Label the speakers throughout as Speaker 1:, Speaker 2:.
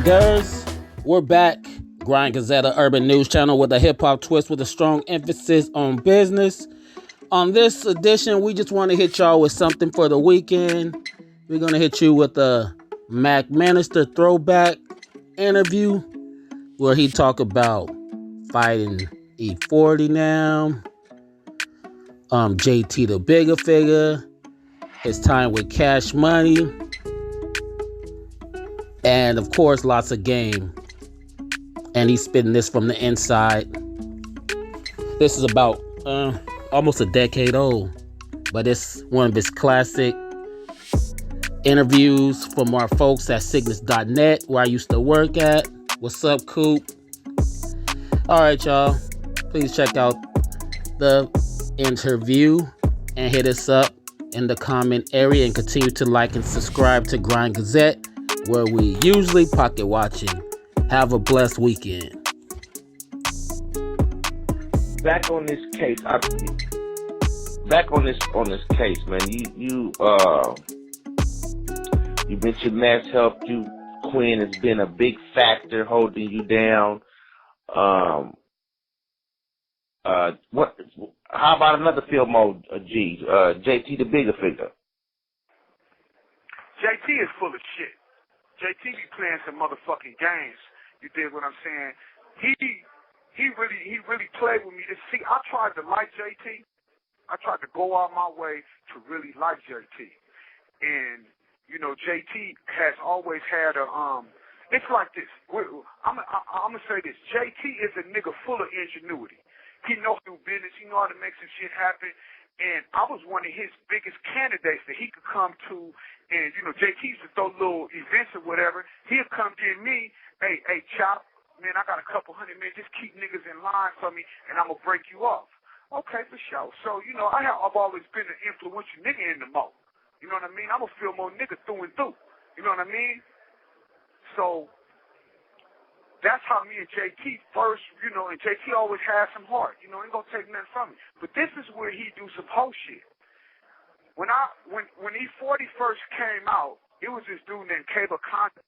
Speaker 1: Grinders. We're back. Grind Gazette, urban news channel with a hip hop twist with a strong emphasis on business. On this edition, we just want to hit y'all with something for the weekend. We're going to hit you with a Mac Minister throwback interview where he talk about fighting E-40 now, JT the Bigga Figga, his time with Cash Money, and of course, lots of game. And he's spitting this from the inside. This is about almost a decade old, but it's one of his classic interviews from our folks at Cygnus.net, where I used to work at. What's up, Coop? All right, y'all. Please check out the interview and hit us up in the comment area, and continue to like and subscribe to Grind Gazette, where we usually pocket watching. Have a blessed weekend.
Speaker 2: Back on this case, man. You mentioned Mass helped you. Quinn has been a big factor holding you down. What? How about another film mode? JT the Bigga Figga.
Speaker 3: JT is full of shit. JT be playing some motherfucking games. You dig what I'm saying? He really played with me. See, I tried to like JT. I tried to go out my way to really like JT. And, you know, JT has always had a, it's like this. I'm going to say this. JT is a nigga full of ingenuity. He knows how to do business. He knows how to make some shit happen. And I was one of his biggest candidates that he could come to. And, you know, JT used to throw little events or whatever. He'll come to me, hey, Chop, man, I got a couple hundred, man. Just keep niggas in line for me, and I'm going to break you off. Okay, for sure. So, you know, I've always been an influential nigga in the mo. You know what I mean? I'm a feel more nigga through and through. You know what I mean? So that's how me and JT first, you know, and JT always had some heart. You know, ain't going to take nothing from me. But this is where he do some whole shit. When E-40 first came out, it was this dude named Cable Conte.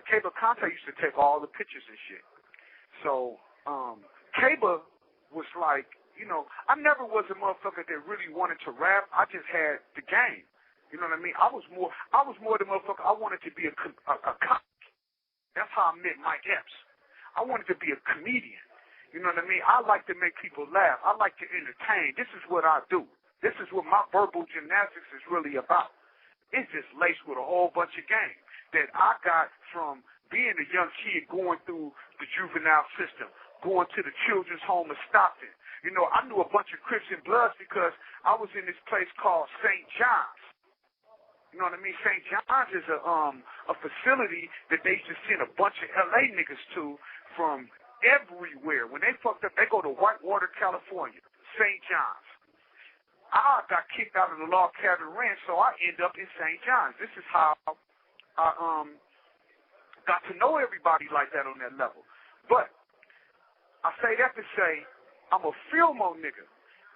Speaker 3: Cable Conte used to take all the pictures and shit. So, Cable was like, you know, I never was a motherfucker that really wanted to rap. I just had the game. You know what I mean? I was more the motherfucker. I wanted to be a comic. That's how I met Mike Epps. I wanted to be a comedian. You know what I mean? I like to make people laugh. I like to entertain. This is what I do. This is what my verbal gymnastics is really about. It's just laced with a whole bunch of game that I got from being a young kid going through the juvenile system, going to the children's home of Stockton. You know, I knew a bunch of Crips and Bloods because I was in this place called St. John's. You know what I mean? St. John's is a facility that they used to send a bunch of L.A. niggas to from everywhere. When they fucked up, they go to Whitewater, California, St. John's. I got kicked out of the Log Cabin Ranch, so I end up in St. John's. This is how I got to know everybody like that on that level. But I say that to say I'm a Filmo nigga,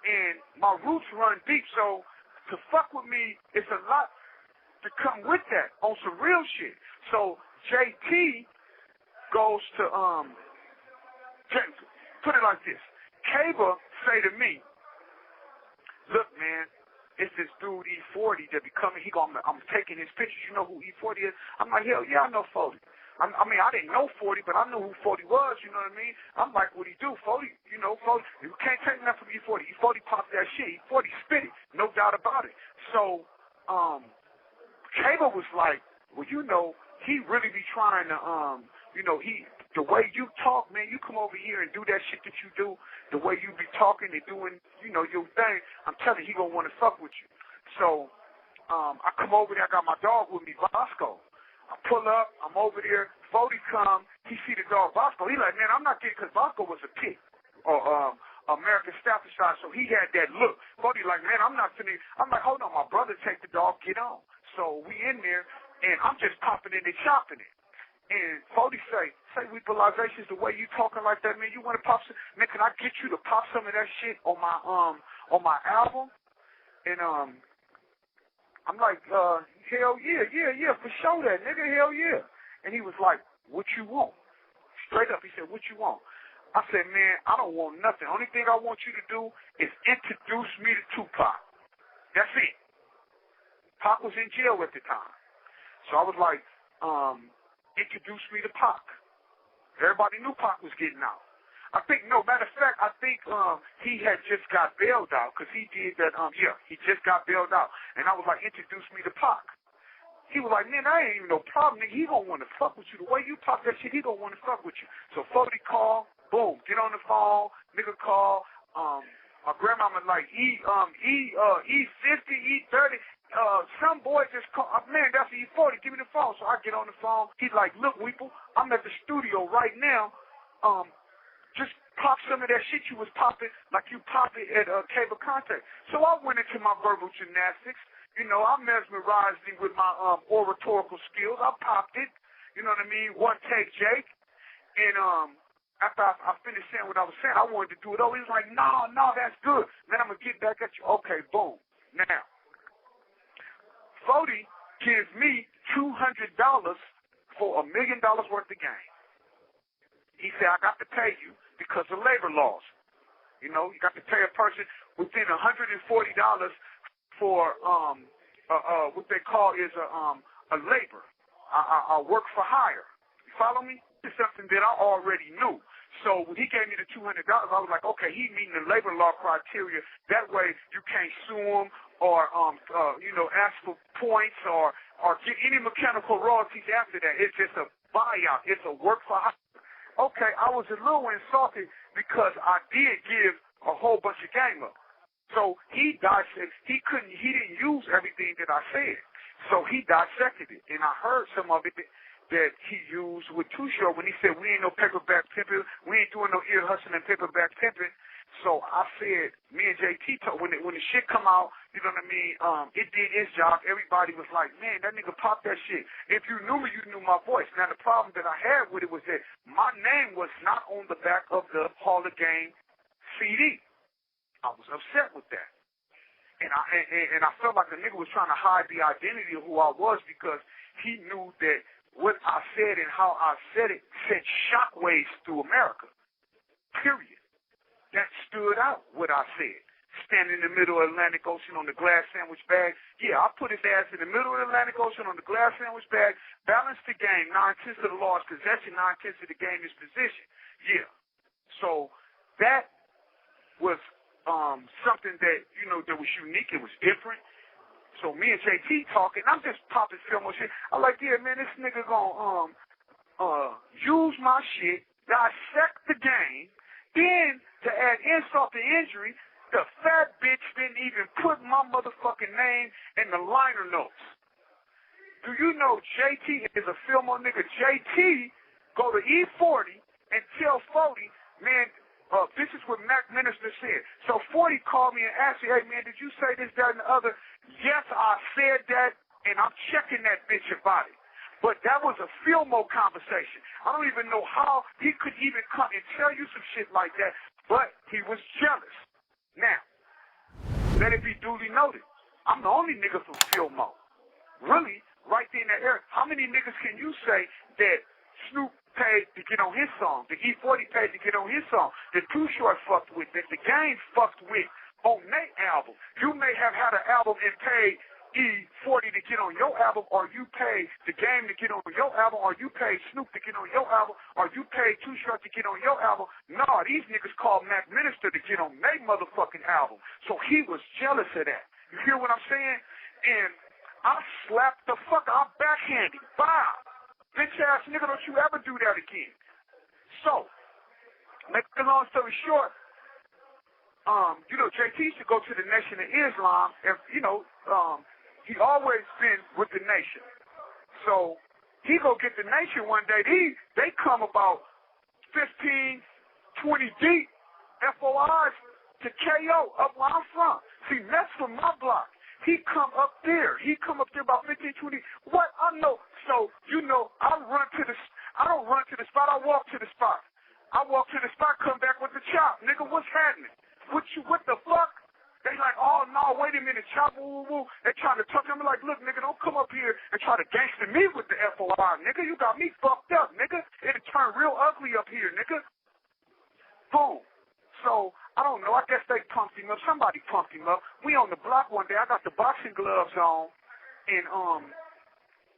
Speaker 3: and my roots run deep, so to fuck with me, it's a lot to come with that on some real shit. So JT goes to, put it like this. Cable say to me, look, man, it's this dude E-40 that be coming. I'm taking his pictures. You know who E-40 is? I'm like, hell yeah, I know 40. I mean, I didn't know 40, but I knew who 40 was. You know what I mean? I'm like, what he do? 40, you know, 40. You can't take nothing from E-40. E-40 popped that shit. E-40 spit it, no doubt about it. So, Cable was like, well, you know, he really be trying to, you know, the way you talk, man, you come over here and do that shit that you do, the way you be talking and doing, you know, your thing, I'm telling you, he gonna want to fuck with you. So, I come over there, I got my dog with me, Bosco. I pull up, I'm over there, 40 come, he see the dog Bosco, he like, man, I'm not getting, because Bosco was a pit, or American Staffordshire, so he had that look. 40 like, man, I'm not finna, I'm like, hold on, my brother take the dog, get on. So we in there, and I'm just popping it and chopping it. And 40 say weaponization's the way you talking like that, man. You want to pop some? Man, can I get you to pop some of that shit on my album? And I'm like, hell yeah, for sure that, nigga, hell yeah. And he was like, what you want? Straight up, he said, what you want? I said, man, I don't want nothing. Only thing I want you to do is introduce me to Tupac. That's it. Pac was in jail at the time. So I was like, introduce me to Pac. Everybody knew Pac was getting out. I think, no, matter of fact, I think he had just got bailed out because he did that, he just got bailed out. And I was like, introduce me to Pac. He was like, man, I ain't even no problem, nigga. He gonna want to fuck with you. The way you talk that shit, he gonna want to fuck with you. So 40 call, boom, get on the phone, nigga call. My grandmama like, E50, E30. Some boy just called, man, that's E-40, give me the phone. So I get on the phone. He's like, look, Weeple, I'm at the studio right now. Just pop some of that shit you was popping like you pop it at Cable Contact. So I went into my verbal gymnastics. You know, I mesmerized him with my oratorical skills. I popped it. You know what I mean? One take, Jake. And after I finished saying what I was saying, I wanted to do it over. He was like, no, that's good. Then I'm going to get back at you. Okay, boom. Now, 40 gives me $200 for $1 million worth of game. He said, I got to pay you because of labor laws. You know, you got to pay a person within $140 for what they call is a labor, a work for hire. You follow me? It's something that I already knew. So when he gave me the $200, I was like, okay, he meeting the labor law criteria. That way you can't sue him or ask for points or get any mechanical royalties after that. It's just a buyout. It's a work for hire. Okay, I was a little insulted because I did give a whole bunch of game up. So he dissected. He didn't use everything that I said. So he dissected it, and I heard some of it that he used with Too Short when he said, we ain't no paperback pimping, we ain't doing no ear hustling paperback pimping. So I said, me and JT talk, when the shit come out, you know what I mean, it did its job. Everybody was like, man, that nigga popped that shit. If you knew me, you knew my voice. Now the problem that I had with it was that my name was not on the back of the Hall of Game CD. I was upset with that. And I felt like the nigga was trying to hide the identity of who I was because he knew that what I said and how I said it sent shockwaves through America. Period. That stood out, what I said. Standing in the middle of the Atlantic Ocean on the glass sandwich bag. Yeah, I put his ass in the middle of the Atlantic Ocean on the glass sandwich bag, balanced the game, 9/10 of the law is possession, 9/10 of the game is position. Yeah. So that was something that, you know, that was unique. It was different. So me and JT talking, I'm just popping film and shit. I'm like, yeah, man, this nigga gonna use my shit, dissect the game, then to add insult to injury, the fat bitch didn't even put my motherfucking name in the liner notes. Do you know JT is a filmo nigga? JT go to E-40 and tell 40, man, this is what Mac Minister said. So 40 called me and asked me, hey, man, did you say this, that, and the other? Yes, I said that, and I'm checking that bitch about it. But that was a filmo conversation. I don't even know how he could even come and tell you some shit like that, but he was jealous. Now, let it be duly noted, I'm the only nigga from filmo. Really, right there in that area. How many niggas can you say that Snoop paid to get on his song, the E-40 paid to get on his song, the Too Short fucked with, that the Game fucked with on their album? You may have had an album and paid E-40 to get on your album, or you paid the Game to get on your album, or you paid Snoop to get on your album, or you paid Too Short to get on your album. Nah, these niggas called Mac Minister to get on their motherfucking album. So he was jealous of that. You hear what I'm saying? And I slapped the fuck out, backhanded. Bow. Bitch ass nigga, don't you ever do that again. So, make a long story short, JT used to go to the Nation of Islam, and, he always been with the Nation. So, he go get the Nation one day. They come about 15, 20 deep, FOIs to KO up where I'm from. See, that's from my block. He come up there. About 15, 20. What? I know. So, I don't run to the spot. I walk to the spot. Come back with the chop. Nigga, what's happening? What the fuck? They like, oh, no, wait a minute, chop, woo, woo. They trying to talk to me like, look, nigga, don't come up here and try to gangster me with the FOI, nigga. You got me don't know. I guess they pumped him up. Somebody pumped him up. We on the block one day. I got the boxing gloves on, and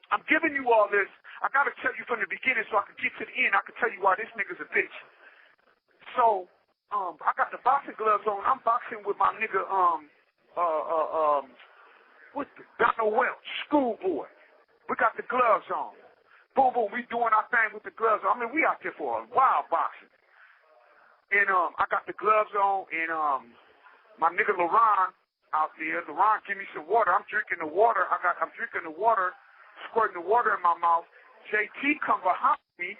Speaker 3: I'm giving you all this. I got to tell you from the beginning so I can get to the end. I can tell you why this nigga's a bitch. So, I got the boxing gloves on. I'm boxing with my nigga, what's the Donald Welch, schoolboy. We got the gloves on. Boom, boom, we doing our thing with the gloves on. I mean, we out there for a wild boxing. And I got the gloves on, and my nigga LaRon out there. LaRon, give me some water. I'm drinking the water. I'm drinking the water, squirting the water in my mouth. JT come behind me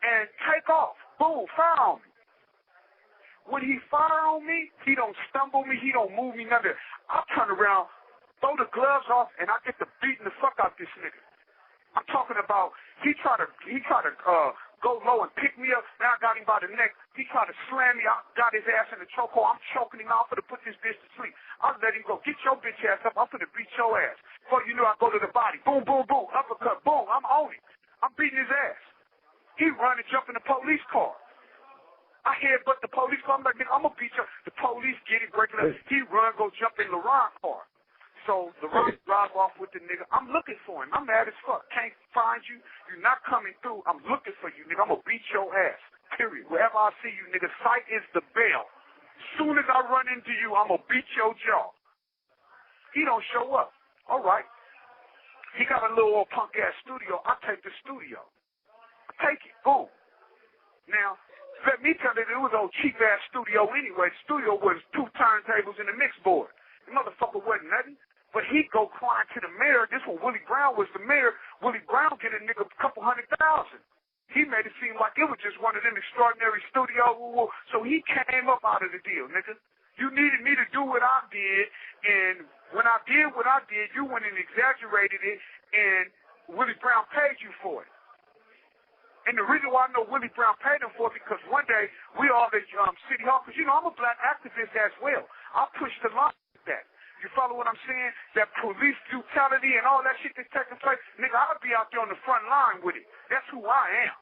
Speaker 3: and take off. Boom, fire on me. When he fire on me, he don't stumble me, he don't move me, nothing. I turn around, throw the gloves off, and I get to beating the fuck out this nigga. I'm talking about he tried to go low and pick me up. Now I got him by the neck. He tried to slam me. I got his ass in the chokehold. I'm choking him out for to put this bitch to sleep. I let him go. Get your bitch ass up. I'm finna beat your ass. Before you know, I go to the body. Boom, boom, boom. Uppercut. Boom. I'm on him. I'm beating his ass. He run and jump in the police car. I headbutt the police car. I'm like, nigga, I'm gonna beat you. The police get it, break it up. He run, go jump in LaRon's car. So LaRon drive off with the nigga. I'm looking for him. I'm mad as fuck. Can't find you. You're not coming through. I'm looking for you, nigga. I'm gonna beat your ass. Period. Wherever I see you, nigga, sight is the bail. Soon as I run into you, I'm gonna beat your jaw. He don't show up. All right. He got a little old punk ass studio. I take the studio. I take it. Boom. Now, let me tell you, it was an old cheap ass studio anyway. The studio was 2 turntables and a mix board. The motherfucker wasn't nothing. But he go crying to the mayor. This when Willie Brown was the mayor. Willie Brown get a nigga a couple $100,000. He made it seem like it was just one of them extraordinary studios. So he came up out of the deal, nigga. You needed me to do what I did, and when I did what I did, you went and exaggerated it, and Willie Brown paid you for it. And the reason why I know Willie Brown paid him for it, because one day we all at City Hall, because, you know, I'm a black activist as well. I push the line with that. You follow what I'm saying? That police brutality and all that shit that's taking place, nigga, I'll be out there on the front line with it. That's who I am.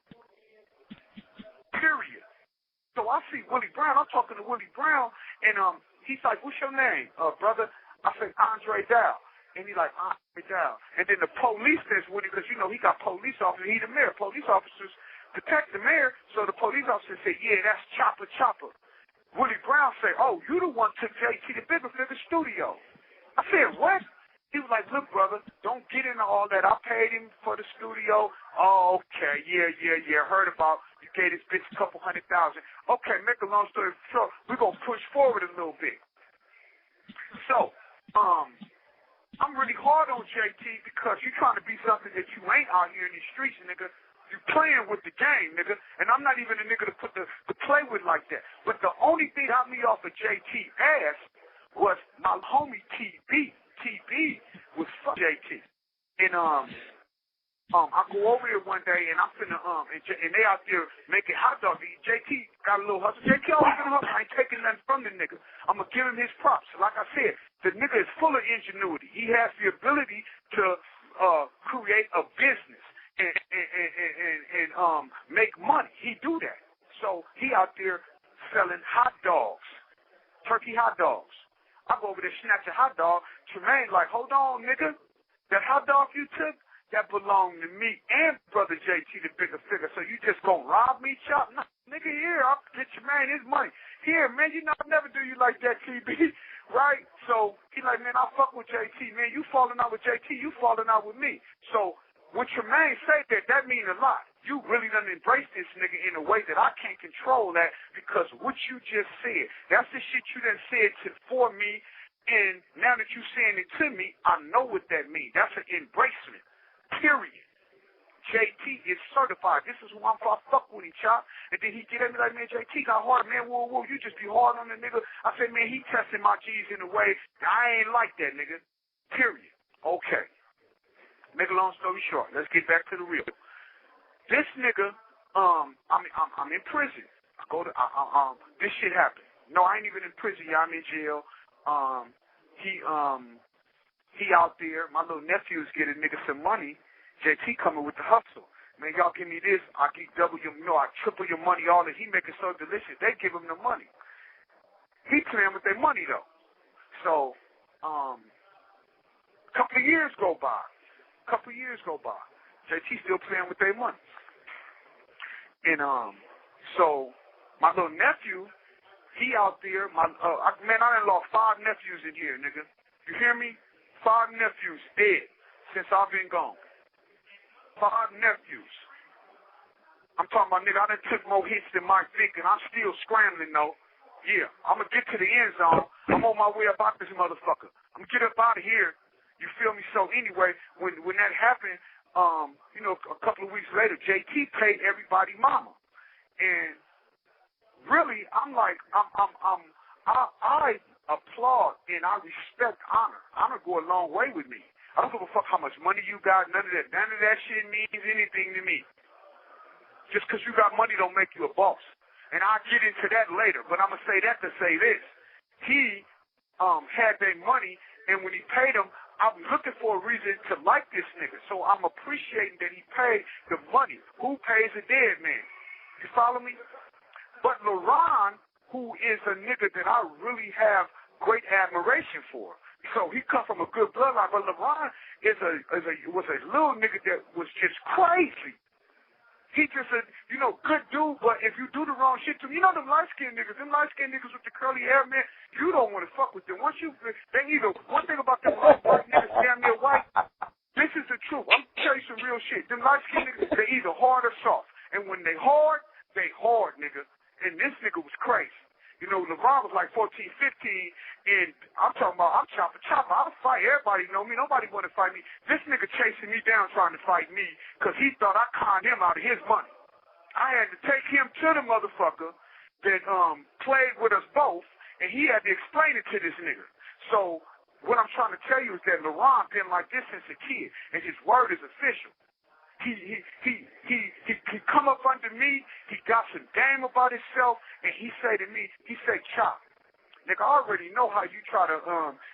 Speaker 3: Period. So I see Willie Brown. I'm talking to Willie Brown, and he's like, what's your name, brother? I say, Andre Dow. And he's like, Andre Dow. And then the police says, Willie, because, you know, he got police officers. He the mayor. Police officers protect the mayor. So the police officer say, yeah, that's Chopper. Willie Brown say, oh, you the one took JT to Bigga Figga studio. I said, what? He was like, look, brother, don't get into all that. I paid him for the studio. Oh, okay, yeah, heard about you gave this bitch a couple $100,000. Okay, make a long story short, we're going to push forward a little bit. So, I'm really hard on JT because you're trying to be something that you ain't out here in these streets, nigga. You playing with the game, nigga, and I'm not even a nigga to play with like that. But the only thing got me off of JT ass was my homie TB. TB was fuck JT. And I go over here one day and I'm finna and they out there making hot dogs. JT got a little hustle. JT always been hustle. I ain't taking nothing from the nigga. I'm gonna give him his props. Like I said, the nigga is full of ingenuity. He has the ability to create a business and make money. He do that. So he out there selling hot dogs, turkey hot dogs. I go over there, snatch a hot dog. Tremaine like, hold on, nigga. That hot dog you took, that belonged to me and Brother JT, the Bigga Figga. So you just gonna rob me, chop? Nah, nigga, here, I'll get Tremaine his money. Here, man, you know I'll never do you like that, TB. Right? So he like, man, I fuck with JT, man. You falling out with JT, you falling out with me. So when Tremaine say that, that means a lot. You really done embrace this nigga in a way that I can't control that because what you just said, that's the shit you done said for me, and now that you saying it to me, I know what that means. That's an embracement, period. JT is certified. This is who I'm for. I fuck with him, chop. And then he get at me like, man, JT got hard, man. Whoa, you just be hard on the nigga. I said, man, he testing my G's in a way that I ain't like that, nigga, period. Okay. Make a long story short, let's get back to the real. This nigga, I'm in prison. I go to, this shit happened. No, I ain't even in prison. Yeah, I'm in jail. He out there. My little nephew's getting nigga some money. JT coming with the hustle. Man, y'all give me this. I give double your, I triple your money. All that he making so delicious. They give him the money. He JT playing with their money, though. So, a couple of years go by. JT still playing with their money. And, so, my little nephew, he out there, man, I done lost 5 nephews in here, nigga. You hear me? 5 nephews dead since I've been gone. 5 nephews. I'm talking about, nigga, I done took more hits than Mike Vick, and I'm still scrambling, though. Yeah, I'm going to get to the end zone. I'm on my way up out this motherfucker. I'm going to get up out of here. You feel me? So anyway, when that happened, you know, a couple of weeks later, JT paid everybody mama. And really, I'm like, I applaud and I respect honor. Honor go a long way with me. I don't give a fuck how much money you got. None of that shit means anything to me. Just because you got money don't make you a boss. And I'll get into that later, but I'm going to say that to say this. He had that money, and when he paid him, I was looking for a reason to like this nigga. So I'm appreciating that he paid the money. Who pays a dead man? You follow me? But LaRon, who is a nigga that I really have great admiration for. So he come from a good bloodline, but LaRon was a little nigga that was just crazy. He just a, you know, good dude, but if you do the wrong shit to him, you know them light-skinned niggas with the curly hair, man, you don't want to fuck with them. Once you, they either, one thing about them white niggas damn near white, this is the truth. I'm tell you some real shit. Them light-skinned niggas, they either hard or soft. And when they hard, nigga. And this nigga was crazy. You know, LeBron was like 14, 15, and I'm talking about, I'm chopper. I'll fight. Everybody know me. Nobody want to fight me. This nigga chasing me down trying to fight me because he thought I conned him out of his money. I had to take him to the motherfucker that played with us both, and he had to explain it to this nigga. So what I'm trying to tell you is that LeBron been like this since a kid, and his word is official. He come up under me, he got some game about himself, and he say to me, he say, Chop, nigga, I already know how you try to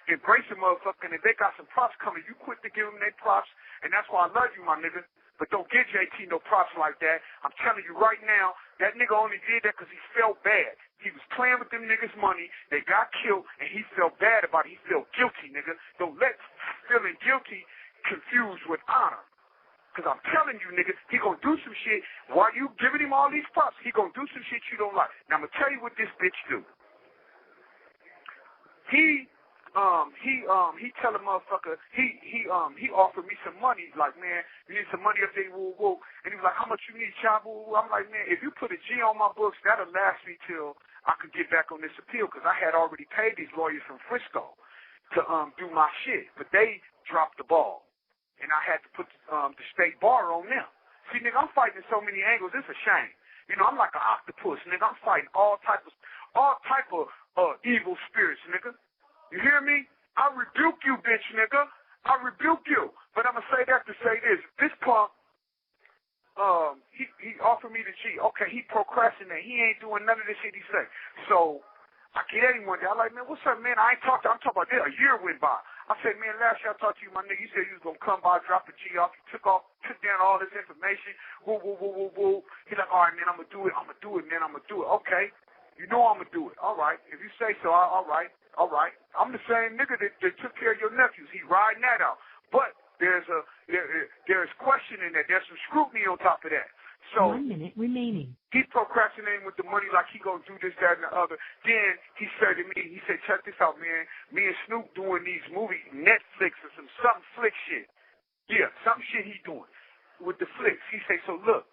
Speaker 3: embrace a motherfucker, and if they got some props coming, you quick to give them their props, and that's why I love you, my nigga. But don't give JT no props like that. I'm telling you right now, that nigga only did that because he felt bad. He was playing with them niggas' money, they got killed, and he felt bad about it. He felt guilty, nigga. Don't let feeling guilty confuse with honor. Because I'm telling you, nigga, he gonna do some shit while you giving him all these props. He gonna do some shit you don't like. Now, I'm gonna tell you what this bitch do. He tell a motherfucker, he offered me some money, like, man, you need some money up there, woo, woo. And he was like, how much you need, Chop, woo, woo. I'm like, man, if you put a G on my books, that'll last me till I could get back on this appeal, because I had already paid these lawyers from Frisco to do my shit. But they dropped the ball. And I had to put the state bar on them. See, nigga, I'm fighting in so many angles, it's a shame. You know, I'm like an octopus, nigga. I'm fighting all type of evil spirits, nigga. You hear me? I rebuke you, bitch, nigga. I rebuke you. But I'm going to say that to say this. This punk, he offered me the G. Okay, he procrastinating. He ain't doing none of this shit he say. So I get at him one day. I'm like, man, what's up, man? I ain't talked to him. I'm talking about this. A year went by. I said, man, last year I talked to you, my nigga. You said you was going to come by, drop a G off. You took down all this information. Woo, woo, woo, woo, woo. He's like, all right, man, I'm going to do it. I'm going to do it, man. I'm going to do it. Okay. You know I'm going to do it. All right. If you say so, all right. All right. I'm the same nigga that took care of your nephews. He riding that out. But there's question in that. There's some scrutiny on top of that. So
Speaker 4: 1 minute remaining.
Speaker 3: He procrastinating with the money like he gonna do this, that, and the other. Then he said to me, he said, check this out, man. Me and Snoop doing these movies, Netflix or something flick shit. Yeah, some shit he doing with the flicks. He say, so look.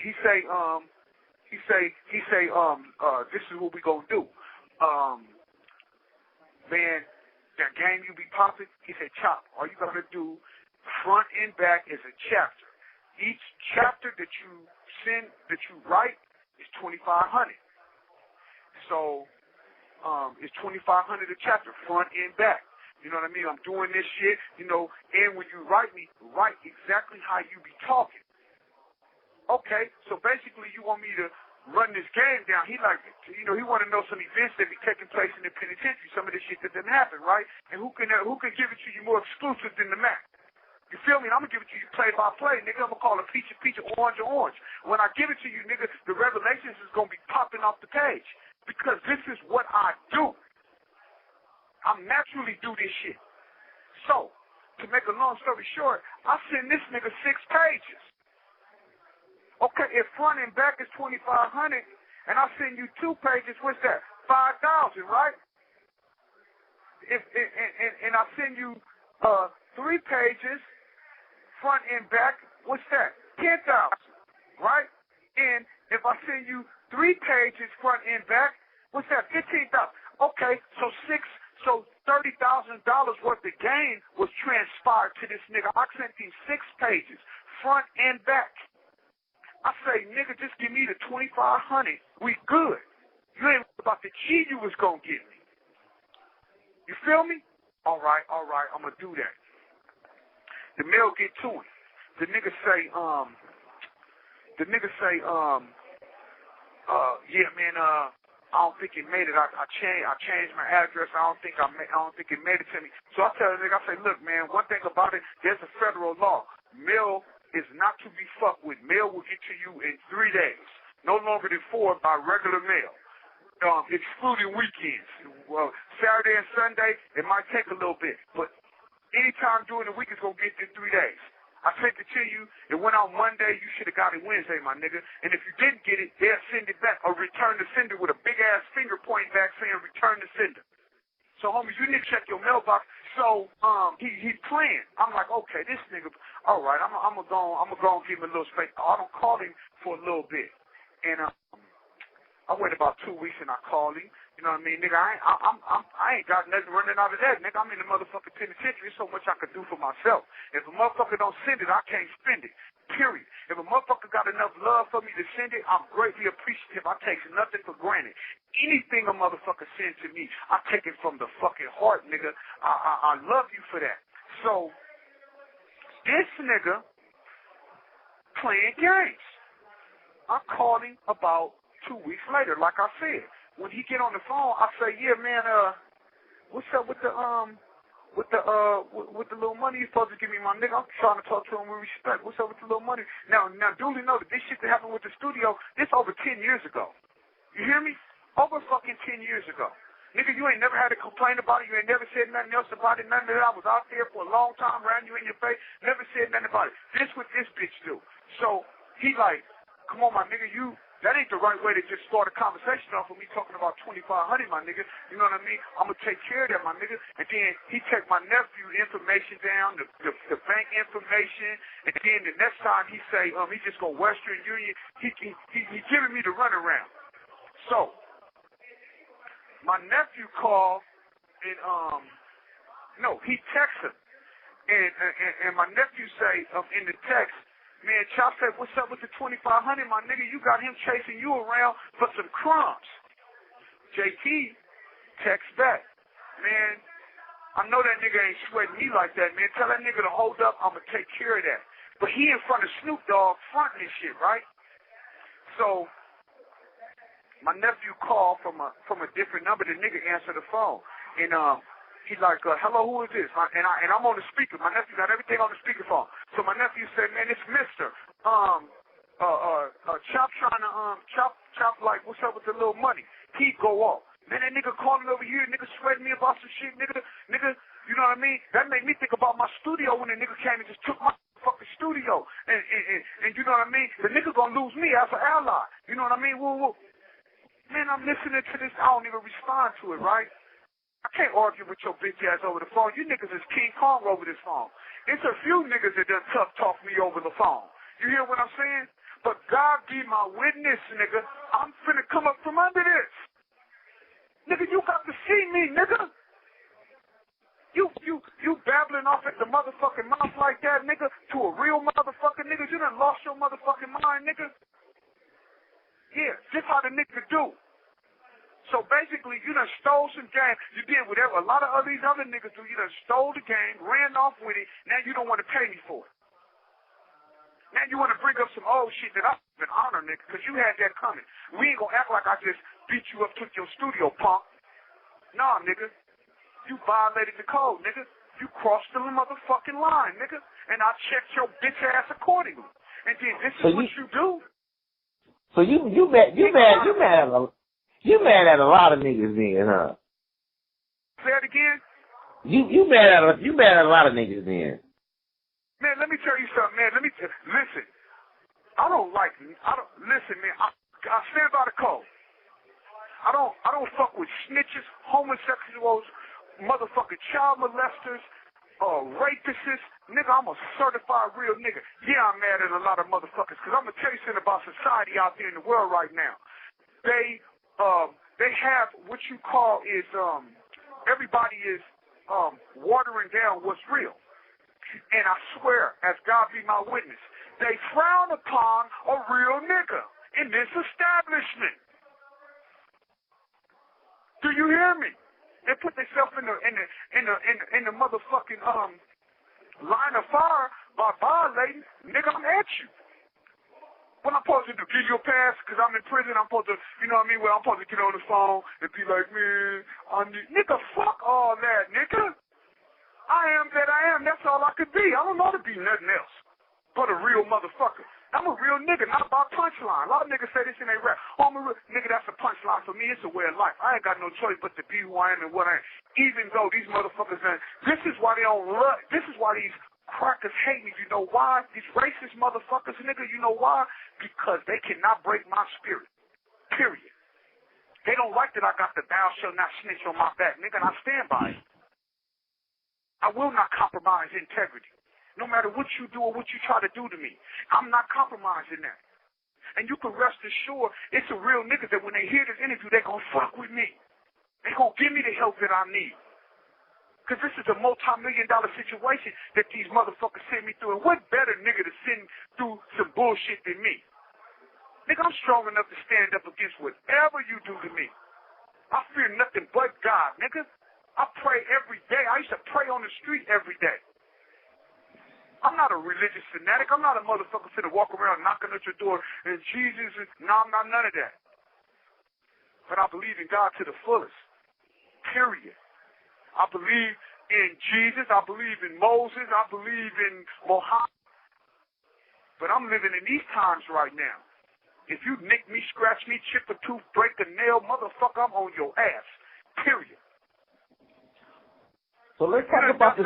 Speaker 3: He say, this is what we gonna do. Man, that game you be popping, he said, Chop, all you gotta do front and back is a chapter. Each chapter that you write is $2,500. So it's $2,500 a chapter, front and back. You know what I mean? I'm doing this shit, you know, and when you write exactly how you be talking. Okay, so basically you want me to run this game down. He like, you know, he want to know some events that be taking place in the penitentiary, some of this shit that didn't happen, right? And who can give it to you more exclusive than the Mac? You feel me? I'm going to give it to you play by play, nigga. I'm going to call it peach, orange. When I give it to you, nigga, the revelations is going to be popping off the page. because this is what I do. I naturally do this shit. So, to make a long story short, I send this nigga 6 pages. Okay, if front and back is $2,500, and I send you 2 pages, what's that? 5,000, right? And I send you 3 pages, front and back, what's that? 10,000, right? And if I send you 3 pages, front and back, what's that? 15,000. Okay, so $30,000 worth of gain was transpired to this nigga. I sent him 6 pages, front and back. I say, nigga, just give me the $2,500. We good. You ain't about the G you was gonna get me. You feel me? All right, I'm gonna do that. The mail get to him. The nigga say, yeah, man, I don't think it made it. I changed my address. I don't think it made it to me. So I tell the nigga, I say, look, man, one thing about it, there's a federal law. Mail is not to be fucked with. Mail will get to you in 3 days, no longer than 4 by regular mail, excluding weekends. Well, Saturday and Sunday, it might take a little bit, but anytime during the week, it's going to get in 3 days. I sent it to you. It went out Monday. You should have got it Wednesday, my nigga. And if you didn't get it, they'll send it back or return the sender with a big-ass finger pointing back saying return the sender. So, homies, you need to check your mailbox. So, he playing. I'm like, okay, this nigga, all right, I'm gonna go and give him a little space. I don't call him for a little bit. And I wait about 2 weeks and I call him. You know what I mean, nigga? I ain't got nothing running out of that, nigga. I'm in the motherfucking penitentiary. There's so much I could do for myself. If a motherfucker don't send it, I can't spend it. Period. If a motherfucker got enough love for me to send it, I'm greatly appreciative. I take nothing for granted. Anything a motherfucker sends to me, I take it from the fucking heart, nigga. I love you for that. So, this nigga playing games. I called him about 2 weeks later, like I said. When he get on the phone, I say, yeah, man, what's up with the little money you supposed to give me, my nigga? I'm trying to talk to him with respect. What's up with the little money? Now, duly noted, this shit that happened with the studio, this over 10 years ago. You hear me? Over fucking 10 years ago. Nigga, you ain't never had to complain about it. You ain't never said nothing else about it. None of that. I was out there for a long time, ran you in your face. Never said nothing about it. This what this bitch do. So, he like, come on, my nigga, that ain't the right way to just start a conversation off with me talking about $2,500, my nigga. You know what I mean? I'm going to take care of that, my nigga. And then he take my nephew information down, the bank information, and then the next time he say, he just go Western Union, he giving me the runaround. So, my nephew called, and, he texted him. And my nephew say, in the text, man, Chop said, what's up with the $2,500, my nigga? You got him chasing you around for some crumbs. JT text back, man, I know that nigga ain't sweating me like that, man. Tell that nigga to hold up. I'm going to take care of that. But he in front of Snoop Dogg fronting this shit, right? So, my nephew called from a different number. The nigga answered the phone. And, he's like, hello, who is this? And I'm on the speaker. My nephew got everything on the speakerphone. So my nephew said, man, it's Mr. Chop trying to, Chop like, what's up with the little money? He go off. Man, that nigga calling over here, nigga sweating me about some shit, nigga, you know what I mean? That made me think about my studio when the nigga came and just took my fucking studio. And you know what I mean? The nigga gonna lose me as an ally. You know what I mean? Woo. Man, I'm listening to this. I don't even respond to it, right? I can't argue with your bitch ass over the phone. You niggas is King Kong over this phone. It's a few niggas that done tough talk me over the phone. You hear what I'm saying? But God be my witness, nigga. I'm finna come up from under this. Nigga, you got to see me, nigga. You babbling off at the motherfucking mouth like that, nigga, to a real motherfucking nigga. You done lost your motherfucking mind, nigga. Yeah, this how the nigga do. So basically, you done stole some game. You did whatever a lot of these other niggas do. You done stole the game, ran off with it. Now you don't want to pay me for it. Now you want to bring up some old shit that I even honor, nigga, because you had that coming. We ain't going to act like I just beat you up, took your studio, punk. Nah, nigga. You violated the code, nigga. You crossed the motherfucking line, nigga. And I checked your bitch ass accordingly. And then this is what you do.
Speaker 2: So you mad You mad at a lot of niggas then, huh?
Speaker 3: Say it again?
Speaker 2: You mad at a lot of niggas then.
Speaker 3: Man, let me tell you something, man. Listen. Listen, man. I stand by the code. I don't fuck with snitches, homosexuals, motherfucking child molesters, rapists. Nigga, I'm a certified real nigga. Yeah, I'm mad at a lot of motherfuckers because I'm gonna tell you something about society out there in the world right now. They have what you call is everybody is watering down what's real. And I swear, as God be my witness, they frown upon a real nigga in this establishment. Do you hear me? They put themselves in the motherfucking line of fire by violating. Nigga, I'm at you. What I'm supposed to do? Give you a pass because I'm in prison? I'm supposed to, you know what I mean? Well, I'm supposed to get on the phone and be like, man, nigga, fuck all that, nigga. I am that I am. That's all I could be. I don't know how to be nothing else but a real motherfucker. I'm a real nigga, not about punchline. A lot of niggas say this in their rap. Oh, I'm a real nigga, that's a punchline. For me, it's a way of life. I ain't got no choice but to be who I am and what I am. Even though these motherfuckers, this is why they don't love, this is why these crackers hate me. You know why? These racist motherfuckers, nigga, you know why? Because they cannot break my spirit. Period. They don't like that I got the thou shall not snitch on my back, nigga, and I stand by it. I will not compromise integrity. No matter what you do or what you try to do to me, I'm not compromising that. And you can rest assured, it's a real nigga that when they hear this interview, they're going to fuck with me. They're going to give me the help that I need. Because this is a multi-million-dollar situation that these motherfuckers send me through. And what better nigga to send through some bullshit than me? Nigga, I'm strong enough to stand up against whatever you do to me. I fear nothing but God, nigga. I pray every day. I used to pray on the street every day. I'm not a religious fanatic. I'm not a motherfucker to walk around knocking at your door and Jesus. No, I'm not none of that. But I believe in God to the fullest. Period. I believe in Jesus. I believe in Moses. I believe in Muhammad. But I'm living in these times right now. If you nick me, scratch me, chip a tooth, break a nail, motherfucker, I'm on your ass. Period.
Speaker 2: So let's talk about this.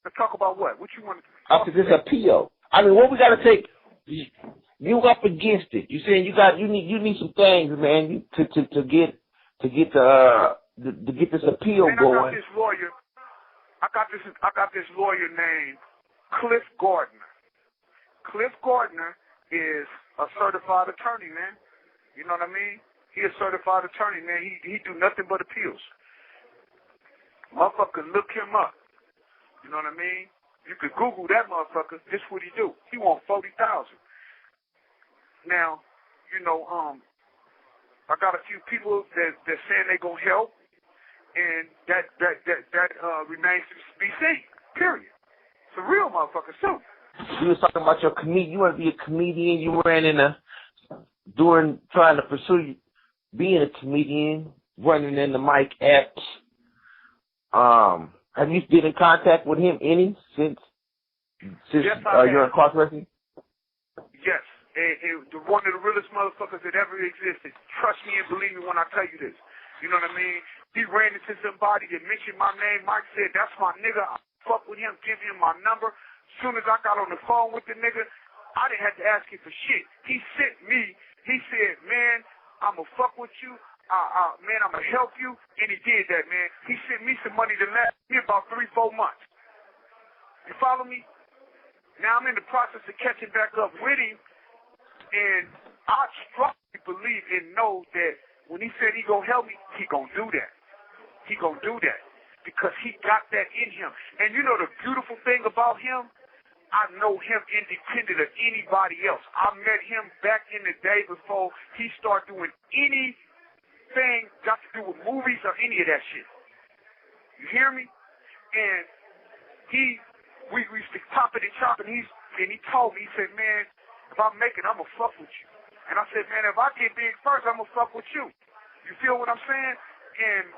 Speaker 3: Let's talk about what? What you want to
Speaker 2: after this appeal? I mean, what we got to take you up against it. You saying you need some things, man, to get this appeal
Speaker 3: man,
Speaker 2: going.
Speaker 3: I got this lawyer named Cliff Gardner. Cliff Gardner is a certified attorney, man. You know what I mean? He a certified attorney, man. He do nothing but appeals. Motherfucker, look him up. You know what I mean? You could Google that motherfucker. This what he do. He want 40,000. Now, you know, I got a few people that saying they gonna help, and that remains to be seen. Period. It's a real motherfucker too.
Speaker 2: You was talking about your comedian. You want to be a comedian. You were trying to pursue being a comedian, running in the mic apps. Have you been in contact with him any since
Speaker 3: yes,
Speaker 2: you're incarcerated?
Speaker 3: Yes. One of the realest motherfuckers that ever existed. Trust me and believe me when I tell you this. You know what I mean? He ran into somebody that mentioned my name. Mike said, that's my nigga. I fuck with him, give him my number. As soon as I got on the phone with the nigga, I didn't have to ask him for shit. He sent me, he said, man, I'ma fuck with you. Man, I'm going to help you. And he did that, man. He sent me some money to last me about 3-4 months. You follow me? Now I'm in the process of catching back up with him. And I strongly believe and know that when he said he going to help me, he going to do that. He going to do that. Because he got that in him. And you know the beautiful thing about him? I know him independent of anybody else. I met him back in the day before he started doing anything got to do with movies or any of that shit. You hear me? And we used to pop it and chop it, and he told me, he said, man, if I make it, I'm going to fuck with you. And I said, man, if I get big first, I'm going to fuck with you. You feel what I'm saying? And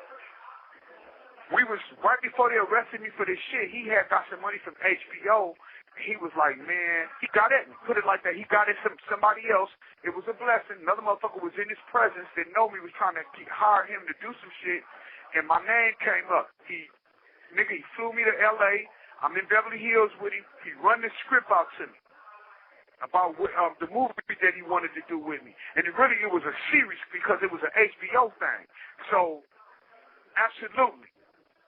Speaker 3: we was, right before they arrested me for this shit, he had got some money from HBO. He was like, man, he got it, put it like that, he got it from somebody else. It was a blessing. Another motherfucker was in his presence, didn't know me, was trying to hire him to do some shit, and my name came up. He flew me to L.A., I'm in Beverly Hills with him, he run the script out to me about the movie that he wanted to do with me. And it was a series because it was an HBO thing. So, absolutely,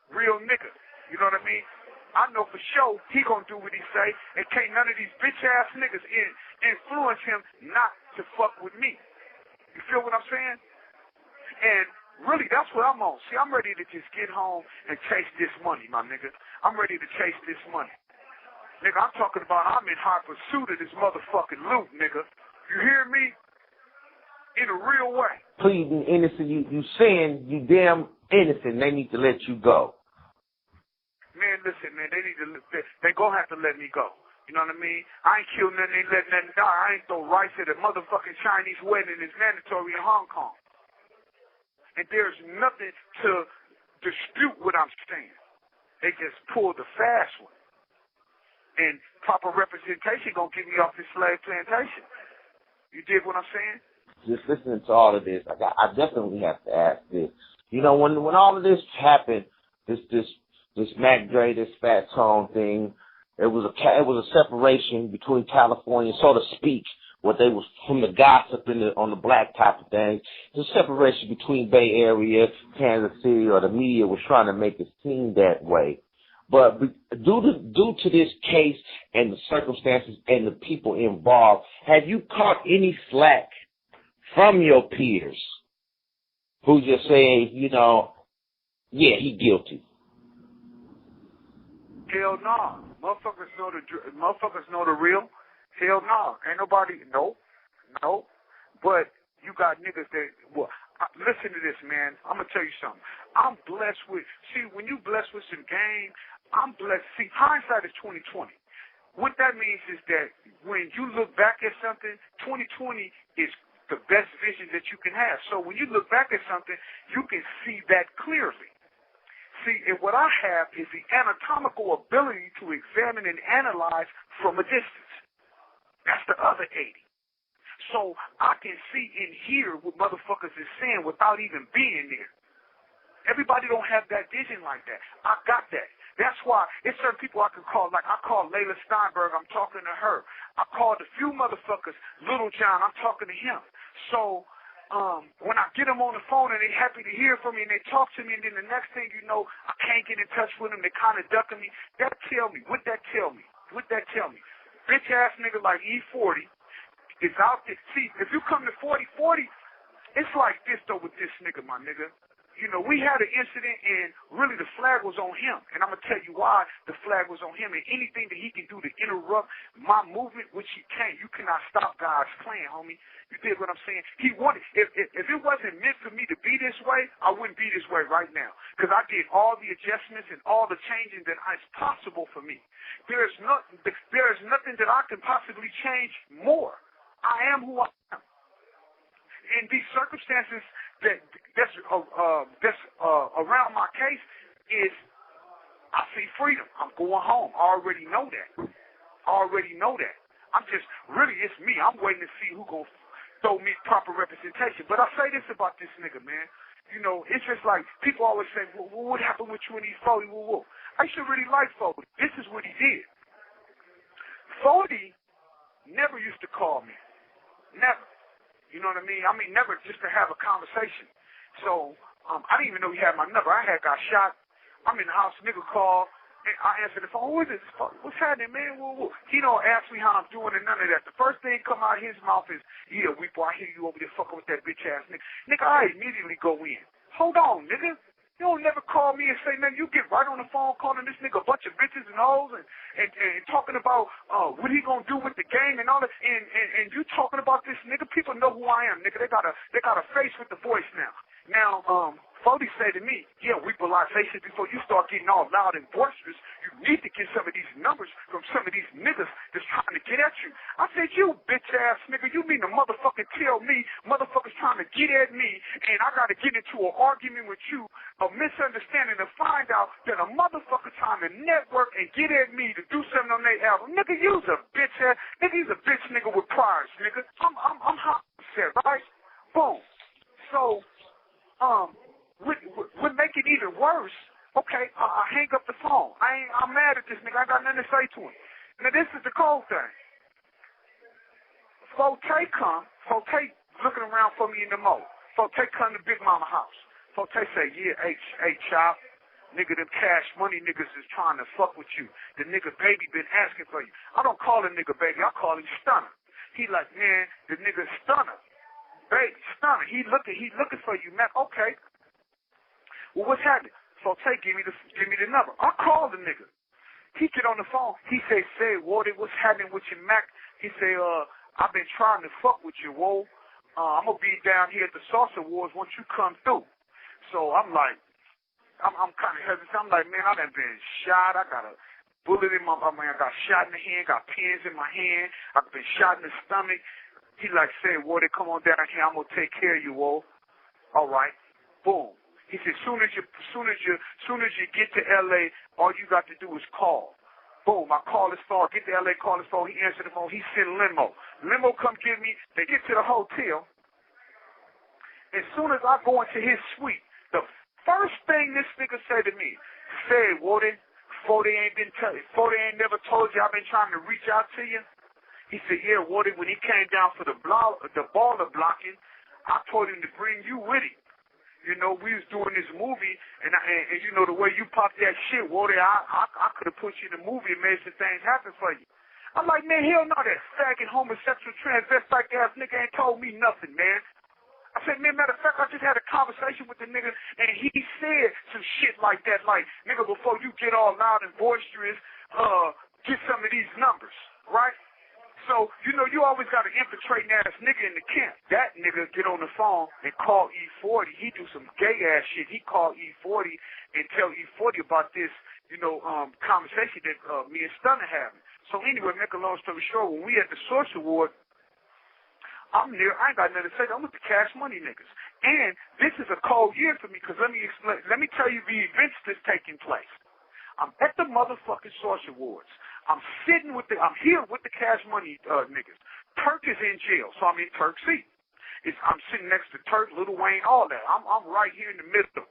Speaker 3: real nigga, you know what I mean? I know for sure he gonna do what he say, and can't none of these bitch-ass niggas influence him not to fuck with me. You feel what I'm saying? And really, that's what I'm on. See, I'm ready to just get home and chase this money, my nigga. I'm ready to chase this money. Nigga, I'm talking about I'm in hot pursuit of this motherfucking loot, nigga. You hear me? In a real way.
Speaker 2: Pleading innocent, you saying you damn innocent, they need to let you go.
Speaker 3: Man, listen, man, they gonna have to let me go. You know what I mean? I ain't killed nothing, ain't let nothing die. I ain't throw rice at a motherfucking Chinese wedding. It's mandatory in Hong Kong. And there's nothing to dispute what I'm saying. They just pulled the fast one. And proper representation gonna get me off this slave plantation. You dig what I'm saying?
Speaker 2: Just listening to all of this, I definitely have to ask this. You know, when all of this happened, this Mac Dre, this Fat Tone thing, it was a separation between California, so to speak, what they was from the gossip on the black type of thing. There's a separation between Bay Area, Kansas City, or the media was trying to make it seem that way. But due to this case and the circumstances and the people involved, have you caught any slack from your peers who just say, you know, yeah, he guilty?
Speaker 3: Hell no. Motherfuckers know the real. Hell no. Ain't nobody, no. But you got niggas that, well, listen to this, man. I'm going to tell you something. I'm blessed with, see, when you blessed with some game, I'm blessed. See, hindsight is 20/20. What that means is that when you look back at something, 20/20 is the best vision that you can have. So when you look back at something, you can see that clearly. See, and what I have is the anatomical ability to examine and analyze from a distance. That's the other 80. So I can see and hear what motherfuckers is saying without even being there. Everybody don't have that vision like that. I got that. That's why it's certain people I can call, like I called Layla Steinberg, I'm talking to her. I called a few motherfuckers, Little John, I'm talking to him. So when I get them on the phone and they happy to hear from me and they talk to me, and then the next thing you know, I can't get in touch with them, they kind of ducking me, what that tell me? Bitch ass nigga like E-40 is out there. See, if you come to 4040, it's like this though with this nigga, my nigga. You know, we had an incident, and really the flag was on him. And I'm going to tell you why the flag was on him. And anything that he can do to interrupt my movement, which he can't. You cannot stop God's plan, homie. You dig what I'm saying? He wanted, if it wasn't meant for me to be this way, I wouldn't be this way right now. Because I did all the adjustments and all the changing that is possible for me. There is nothing that I can possibly change more. I am who I am. In these circumstances that's around my case is I see freedom. I'm going home. I already know that. I'm just, really, it's me. I'm waiting to see who going to throw me proper representation. But I say this about this nigga, man. You know, it's just like, people always say, well, what happened with you and E-40? Well, I used to really like 40. This is what he did. 40 never used to call me. Never. You know what I mean? Never just to have a conversation. So, I didn't even know he had my number. I had got shot. I'm in the house, nigga called, and I answered the phone. Who is this? What's happening, man? Whoa. He don't ask me how I'm doing and none of that. The first thing come out of his mouth is, yeah, Weepo, I hear you over there fucking with that bitch-ass nigga. Nigga, I immediately go in. Hold on, nigga. You don't never call me and say nothing. You get right on the phone calling this nigga a bunch of bitches and hoes and talking about what he gonna do with the game and all that. And you talking about this nigga. People know who I am, nigga. They got a face with the voice now. Now, 40 say to me, yeah, weaponization, before you start getting all loud and boisterous, you need to get some of these numbers from some of these niggas that's trying to get at you. I said, you bitch-ass nigga, you mean to motherfucking tell me motherfuckers trying to get at me and I got to get into an argument with you, a misunderstanding, to find out that a motherfucker trying to network and get at me to do something on their album. Nigga, you's a bitch-ass, nigga, you's a bitch nigga with priors, nigga. I'm hot upset, right? Boom. So, would make it even worse. Okay, I hang up the phone. I'm mad at this nigga. I got nothing to say to him. Now this is the cold thing. Forte looking around for me in the mall. Forte come to Big Mama house. Forte say, yeah, hey, child, nigga, them cash money niggas is trying to fuck with you. The nigga baby been asking for you. I don't call him nigga baby. I call him Stunner. He like, man, the nigga Stunner. Baby, Stunner. He looking for you, man. Okay. Well, what's happening? So give me the number. I call the nigga. He get on the phone. He say, Wardy, what's happening with your Mac? He say, I've been trying to fuck with you, whoa. I'm gonna be down here at the Sauce Awards once you come through. So I'm like, I'm kind of hesitant. I'm like, man, I done been shot. I got a bullet in my, I got shot in the hand, got pins in my hand. I've been shot in the stomach. He like, Wardy, come on down here. I'm gonna take care of you, whoa. All right. Boom. He said, soon as you get to LA, all you got to do is call. Boom, I call his phone, get to LA, call his phone, he answered the phone, he sent limo. Limo come get me, they get to the hotel. As soon as I go into his suite, the first thing this nigga said to me, Warden, 40 ain't never told you I've been trying to reach out to you. He said, yeah, Warden, when he came down for the baller blocking, I told him to bring you with him. You know, we was doing this movie, and you know, the way you popped that shit, Wardy, I could have put you in the movie and made some things happen for you. I'm like, man, hell no, that faggot, homosexual, transvestite ass nigga ain't told me nothing, man. I said, man, matter of fact, I just had a conversation with the nigga, and he said some shit like that, like, nigga, before you get all loud and boisterous, get some of these numbers, right? So, you know, you always got an infiltrating ass nigga in the camp. That nigga get on the phone and call E-40. He do some gay ass shit. He call E-40 and tell E-40 about this, you know, conversation that me and Stunner having. So anyway, make a long story short, when we at the Source Award, I'm there. I ain't got nothing to say. I'm with the Cash Money niggas. And this is a cold year for me because let me tell you the events that's taking place. I'm at the motherfucking Source Awards. I'm here with the Cash Money niggas. Turk is in jail, so I'm in Turk's seat. I'm sitting next to Turk, Lil Wayne, all that. I'm right here in the middle.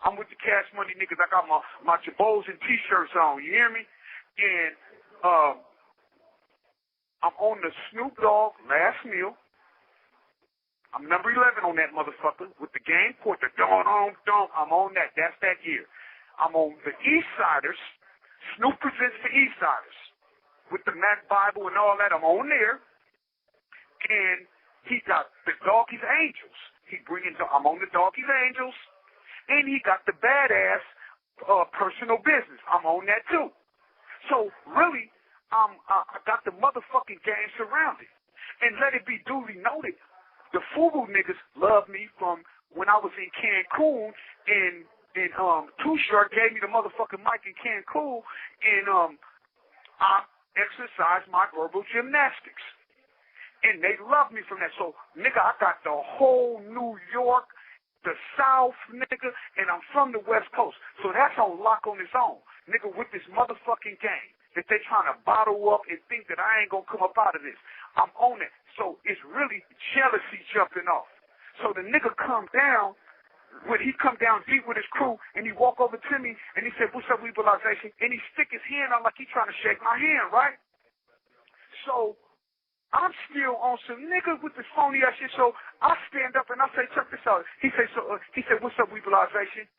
Speaker 3: I'm with the Cash Money niggas. I got my Jabos and T-shirts on. You hear me? And I'm on the Snoop Dogg Last Meal. I'm number 11 on that motherfucker with the game port, the dong. I'm on that. That's that year. I'm on the Eastsiders. Snoop presents the Eastsiders with the Mac Bible and all that. I'm on there. And he got the Doggy's Angels. I'm on the Doggy's Angels. And he got the Badass Personal Business. I'm on that too. So really, I got the motherfucking game surrounded. And let it be duly noted, the FUBU niggas love me from when I was in Cancun, and Too Short gave me the motherfucking mic in Cancun, and I exercised my verbal gymnastics. And they love me from that. So, nigga, I got the whole New York, the South, nigga, and I'm from the West Coast. So that's on lock on its own. Nigga, with this motherfucking game that they trying to bottle up and think that I ain't gonna come up out of this. I'm on it. So it's really jealousy jumping off. So the nigga come down, when he come down deep with his crew, and he walk over to me, and he said, what's up, Weebilization? And he stick his hand out like he trying to shake my hand, right? So I'm still on some nigga with this phony ass shit, so I stand up and I say, check this out. He said, what's up, Weebilization?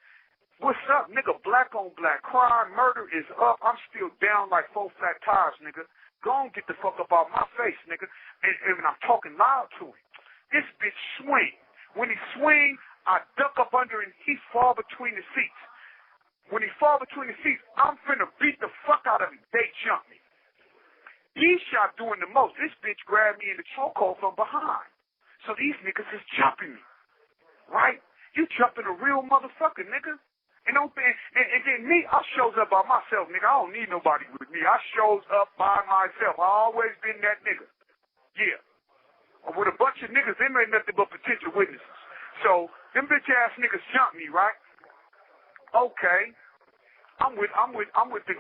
Speaker 3: What's up, nigga? Black on black crime, murder is up. I'm still down like 4 flat tires, nigga. Go on, get the fuck up out my face, nigga. And I'm talking loud to him. This bitch swing. When he swing, I duck up under him. He fall between the seats. When he fall between the seats, I'm finna beat the fuck out of him. They jump me. D-Shot doing the most. This bitch grabbed me in the chokehold from behind. So these niggas is jumping me, right? You jumping a real motherfucker, nigga. And then me, I shows up by myself, nigga. I don't need nobody with me. I shows up by myself. I always been that nigga. Yeah. With a bunch of niggas, them ain't nothing but potential witnesses. So them bitch ass niggas jumped me, right? Okay. I'm with the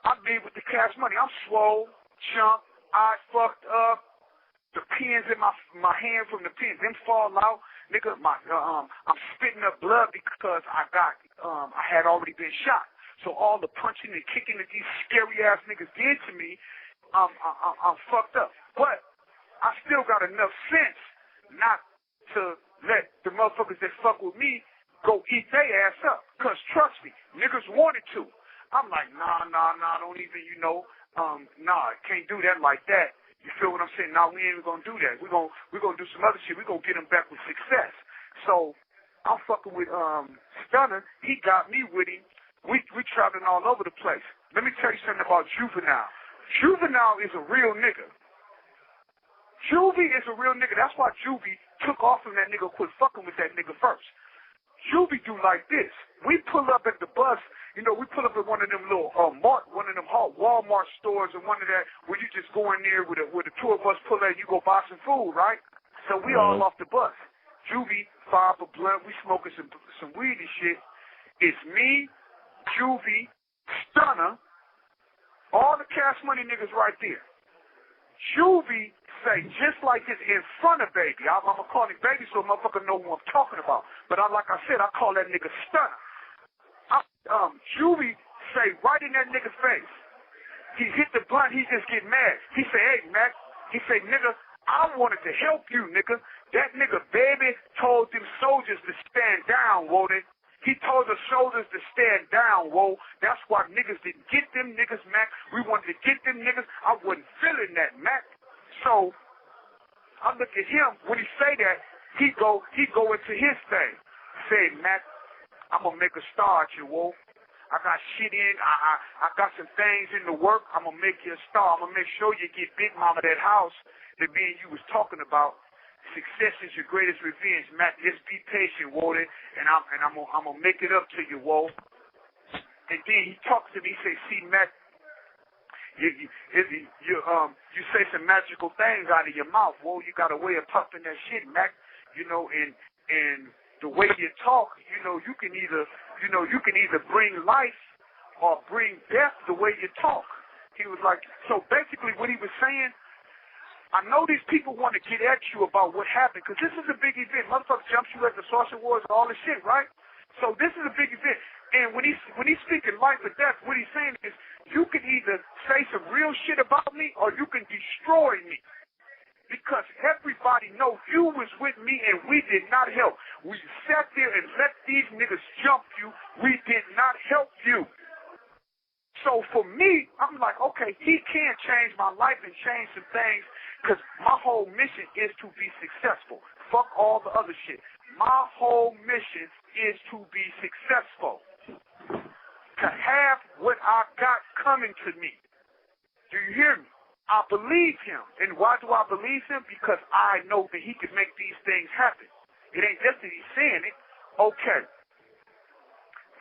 Speaker 3: I leave with the cash money. I'm swole, chunk, eyes fucked up. The pins in my hand from the pins, them fall out, nigga. I'm spitting up blood because I had already been shot. So all the punching and kicking that these scary ass niggas did to me, I'm fucked up. But I still got enough sense not to let the motherfuckers that fuck with me go eat their ass up. Cause trust me, niggas wanted to. I'm like, nah, don't even, can't do that like that. You feel what I'm saying? Nah, we ain't even gonna do that. We're gonna do some other shit. We're gonna get him back with success. So I'm fucking with Stunner. He got me with him. We traveling all over the place. Let me tell you something about Juvenile. Juvenile is a real nigga. Juvie is a real nigga. That's why Juvie took off from that nigga, quit fucking with that nigga first. Juvie do like this. We pull up at the bus. We pull up at one of them little one of them Walmart stores, or one of that where you just go in there with the tour bus pull out and you go buy some food, right? So we all off the bus. Juvie, fire up a blunt, we smoking some weed and shit. It's me, Juvie, Stunner, all the Cash Money niggas right there. Juvie say just like this in front of Baby. I'm gonna call him Baby so a motherfucker know who I'm talking about. But like I said, I call that nigga Stunner. Juvie say right in that nigga's face. He hit the blunt, he just get mad. He say, hey, Mac, he say, nigga, I wanted to help you, nigga. That nigga Baby told them soldiers to stand down, Woden. He told the soldiers to stand down, whoa. That's why niggas didn't get them niggas, Mac. We wanted to get them niggas. I wasn't feeling that, Mac. So I look at him, when he say that, he go into his thing. Say, Mac, I'm gonna make a star at you, whoa. I got shit in. I got some things in the work. I'm gonna make you a star. I'm gonna make sure you get Big Mama that house that me and you was talking about. Success is your greatest revenge, Mac. Just be patient, Woden, and I'm gonna make it up to you, whoa. And then he talks to me. He say, see, Mac, you say some magical things out of your mouth, whoa. You got a way of puffing that shit, Mac. And the way you talk, you can either bring life or bring death the way you talk. He was like, so basically what he was saying, I know these people want to get at you about what happened, because this is a big event. Motherfucker jumps you at the Social Wars and all this shit, right? So this is a big event. And when he's speaking life or death, what he's saying is, you can either say some real shit about me or you can destroy me. Because everybody knows you was with me and we did not help. We sat there and let these niggas jump you. We did not help you. So for me, I'm like, okay, he can change my life and change some things, because my whole mission is to be successful. Fuck all the other shit. My whole mission is to be successful. To have what I got coming to me. Do you hear me? I believe him. And why do I believe him? Because I know that he can make these things happen. It ain't just that he's saying it. Okay.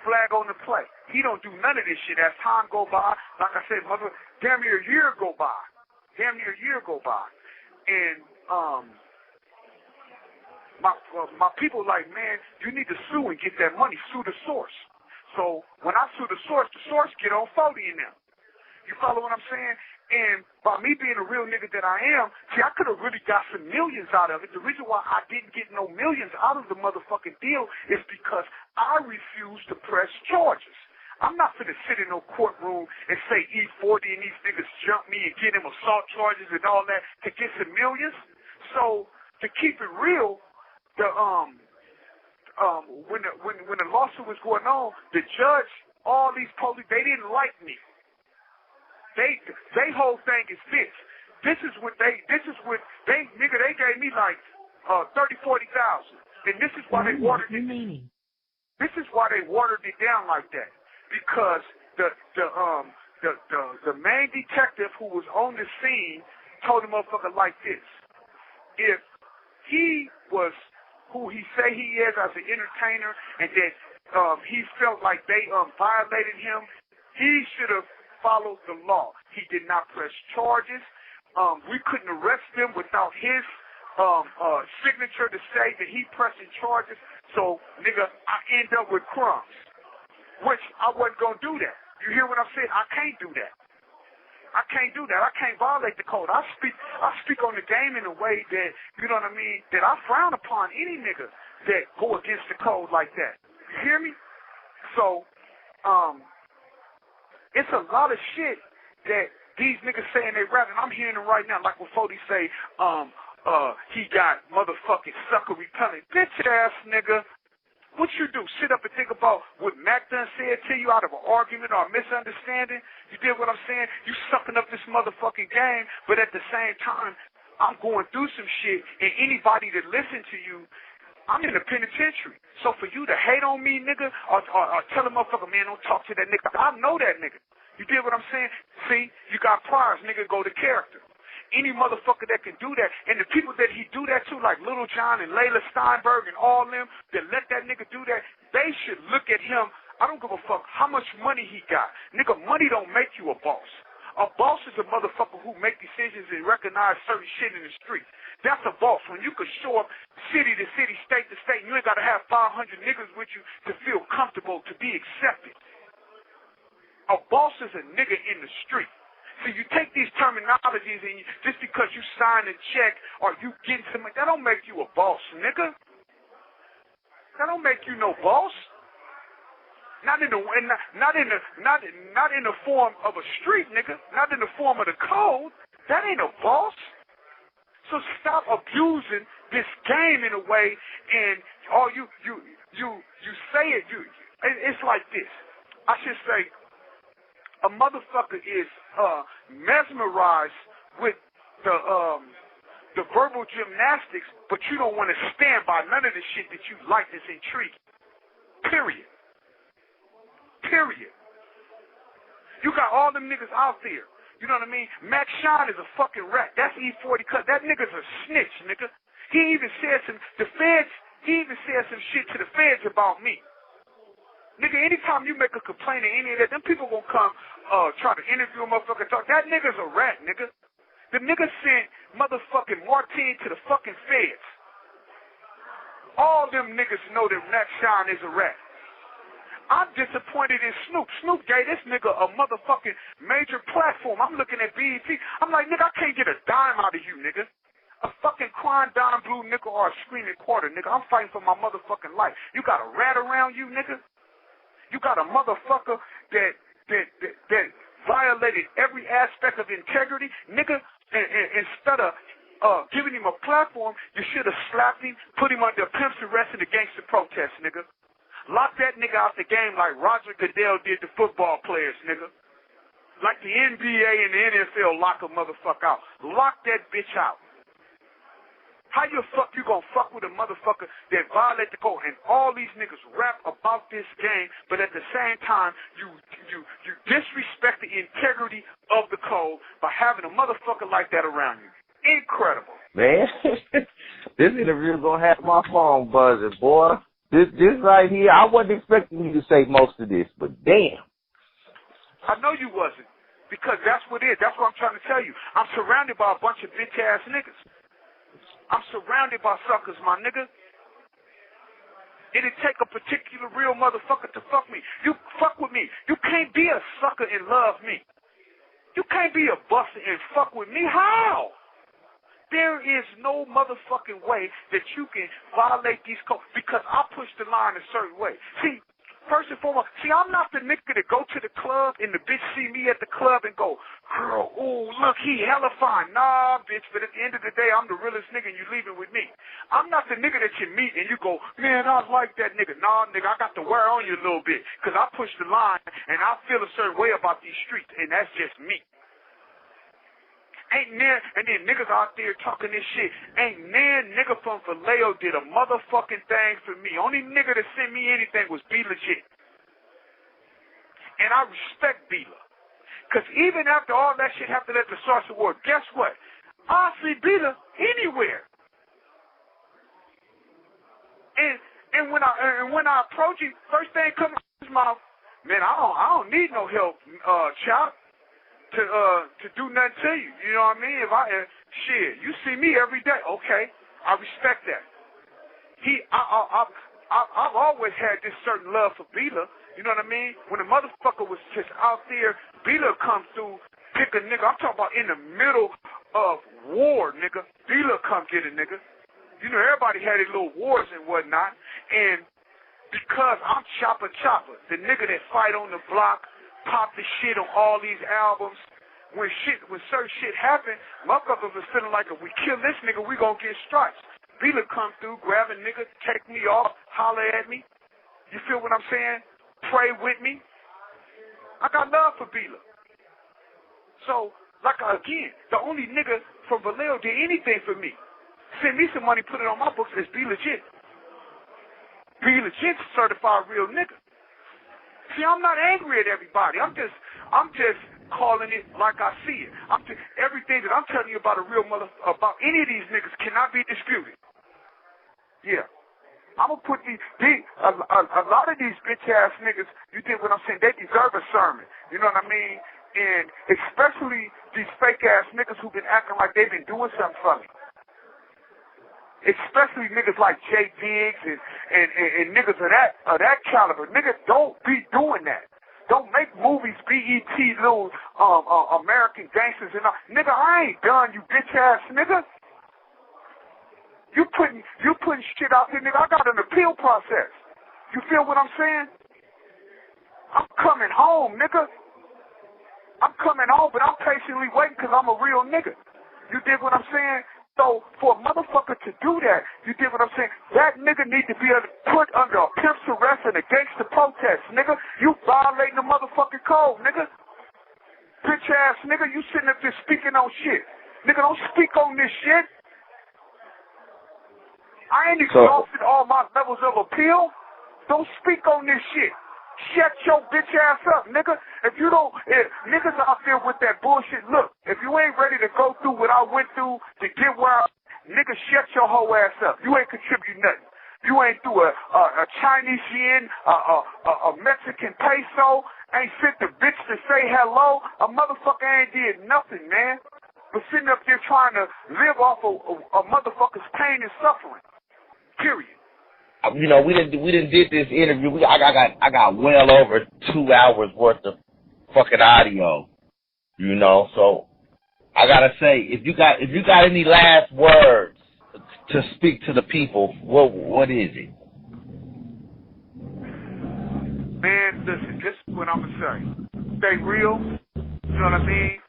Speaker 3: Flag on the play. He don't do none of this shit. As time go by, like I said, damn near a year go by. And my people like, man, you need to sue and get that money. Sue the source. So when I sue the source get on 40 in them. You follow what I'm saying? And by me being a real nigga that I am, see, I could have really got some millions out of it. The reason why I didn't get no millions out of the motherfucking deal is because I refused to press charges. I'm not finna sit in no courtroom and say E-40 and these niggas jump me and get them assault charges and all that to get some millions. So to keep it real, when the lawsuit was going on, the judge, all these police, they didn't like me. They whole thing is this. They gave me like 30,000, 40,000. And this is why they watered it. This is why they watered it down like that. Because the main detective who was on the scene told the motherfucker like this. If he was who he say he is as an entertainer, and that he felt like they violated him, he should have followed the law. He did not press charges. We couldn't arrest him without his signature to say that he pressing charges. So, nigga, I end up with crumbs, which I wasn't going to do that. You hear what I'm saying? I can't do that. I can't do that. I can't violate the code. I speak on the game in a way that, you know what I mean, that I frown upon any nigga that go against the code like that. You hear me? So, it's a lot of shit that these niggas saying they rap, and I'm hearing them right now, like when 40 say, he got motherfucking sucker repellent. Bitch ass nigga. What you do? Sit up and think about what Mac done said to you out of an argument or a misunderstanding? You did what I'm saying? You sucking up this motherfucking game, but at the same time, I'm going through some shit, and anybody that listen to you, I'm in the penitentiary. So for you to hate on me, nigga, or tell a motherfucker, man, don't talk to that nigga, I know that nigga. You did what I'm saying? See, you got priors, nigga, go to character. Any motherfucker that can do that, and the people that he do that to, like Little John and Layla Steinberg and all them, that let that nigga do that, they should look at him. I don't give a fuck how much money he got. Nigga, money don't make you a boss. A boss is a motherfucker who make decisions and recognize certain shit in the street. That's a boss. When you can show up city to city, state to state, and you ain't got to have 500 niggas with you to feel comfortable, to be accepted. A boss is a nigga in the street. So you take these terminologies and just because you sign a check or you get something, that don't make you a boss, nigga. That don't make you no boss. Not in the form of a street, nigga. Not in the form of the code. That ain't a boss. So stop abusing this game in a way, and you say it. It's like this. I should say, a motherfucker is mesmerized with the verbal gymnastics, but you don't want to stand by none of the shit that you like that's intriguing. Period. You got all them niggas out there. You know what I mean? Max Shine is a fucking rat. That's E-40 cut. That nigga's a snitch, nigga. He even said some shit to the feds about me. Nigga, anytime you make a complaint or any of that, them people gonna come try to interview a motherfucker, talk. That nigga's a rat, nigga. The nigga sent motherfucking Martin to the fucking feds. All them niggas know that Max Shine is a rat. I'm disappointed in Snoop. Snoop gave this nigga a motherfucking major platform. I'm looking at BET. I'm like, nigga, I can't get a dime out of you, nigga. A fucking crying dime blue nickel or a screaming quarter, nigga. I'm fighting for my motherfucking life. You got a rat around you, nigga? You got a motherfucker that violated every aspect of integrity, nigga, and instead of giving him a platform, you should have slapped him, put him under pimp's arrest in the gangster protest, nigga. Lock that nigga out the game like Roger Goodell did the football players, nigga. Like the NBA and the NFL lock a motherfucker out. Lock that bitch out. How you gonna fuck with a motherfucker that violate the code? And all these niggas rap about this game, but at the same time, you disrespect the integrity of the code by having a motherfucker like that around you. Incredible.
Speaker 2: Man, this interview is gonna have my phone buzzing, boy. This right here, I wasn't expecting you to say most of this, but damn.
Speaker 3: I know you wasn't, because that's what it is. That's what I'm trying to tell you. I'm surrounded by a bunch of bitch-ass niggas. I'm surrounded by suckers, my nigga. It'd take a particular real motherfucker to fuck me. You fuck with me. You can't be a sucker and love me. You can't be a buster and fuck with me. How? There is no motherfucking way that you can violate these codes because I push the line a certain way. See, first and foremost, I'm not the nigga that go to the club and the bitch see me at the club and go, girl, ooh, look, he hella fine. Nah, bitch, but at the end of the day, I'm the realest nigga and you leaving with me. I'm not the nigga that you meet and you go, man, I like that nigga. Nah, nigga, I got to wear on you a little bit because I push the line and I feel a certain way about these streets, and that's just me. Ain't there, and then niggas out there talking this shit. Ain't there nigga from Vallejo did a motherfucking thing for me. Only nigga that sent me anything was B Legit. And I respect Bila. Because even after all that shit happened at the Source Award, guess what? I see Bila anywhere. And when I approach him, first thing comes out his mouth, man, I don't need no help, Chop, to do nothing to you. You know what I mean? Shit, you see me every day. Okay, I respect that. I've always had this certain love for Bila. You know what I mean? When the motherfucker was just out there, Bila come through, pick a nigga. I'm talking about in the middle of war, nigga. Bila come get a nigga. You know, everybody had their little wars and whatnot. And because I'm Chopper, the nigga that fight on the block, pop the shit on all these albums, when certain shit happen, motherfuckers was feeling like if we kill this nigga, we gonna get stripes. Bila come through, grab a nigga, take me off, holler at me. You feel what I'm saying? Pray with me. I got love for Bila. So, again, the only nigga from Vallejo did anything for me. Send me some money, put it on my books, it's Be Legit. Be Legit, certified real nigga. See, I'm not angry at everybody. I'm just calling it like I see it. Everything that I'm telling you about about any of these niggas cannot be disputed. Yeah. I'm going to put a lot of these bitch ass niggas, you think what I'm saying, they deserve a sermon. You know what I mean? And especially these fake ass niggas who've been acting like they've been doing something for me. Especially niggas like Jay Diggs and niggas of that caliber. Niggas, don't be doing that. Don't make movies BET little American gangsters and all. Nigga, I ain't done, you bitch ass nigga. You putting shit out there, nigga. I got an appeal process. You feel what I'm saying? I'm coming home, nigga. I'm coming home, but I'm patiently waiting because I'm a real nigga. You dig what I'm saying? So, for a motherfucker to do that, you dig what I'm saying? That nigga need to be put under a pimp's arrest and a gangster protest, nigga. You violating the motherfucking code, nigga. Bitch ass nigga, you sitting up there speaking on shit. Nigga, don't speak on this shit. I ain't exhausted all my levels of appeal. Don't speak on this shit. Shut your bitch ass up, nigga. If niggas out there with that bullshit, look, if you ain't ready to go through what I went through to get where nigga, shut your whole ass up. You ain't contribute nothing. You ain't through a Chinese yen, a Mexican peso, ain't sent the bitch to say hello. A motherfucker ain't did nothing, man. But sitting up there trying to live off of a motherfucker's pain and suffering. Period.
Speaker 2: You know, we didn't did this interview. I got well over 2 hours worth of fucking audio. You know, so I gotta say, if you got any last words to speak to the people, what is it?
Speaker 3: Man, listen, this is what I'm gonna say. Stay real. You know what I mean?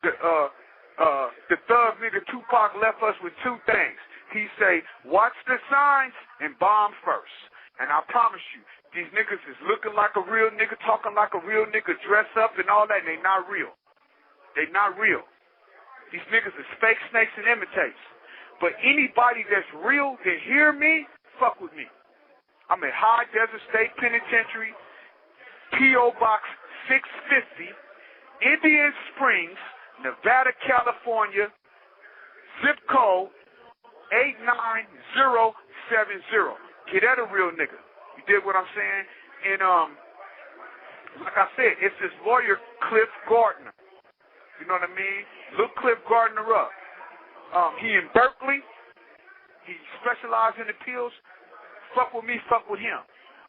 Speaker 3: The thug nigga Tupac left us with 2 things. He say, watch the signs and bomb first. And I promise you, these niggas is looking like a real nigga, talking like a real nigga, dress up and all that, and they not real. They not real. These niggas is fake snakes and imitates. But anybody that's real that hear me, fuck with me. I'm at High Desert State Penitentiary, P.O. Box 650, Indian Springs, Nevada, California, zip code 89070. Get at a real nigga. You did what I'm saying? And like I said, it's this lawyer Cliff Gardner. You know what I mean? Look Cliff Gardner up. He in Berkeley. He specializes in appeals. Fuck with me, fuck with him.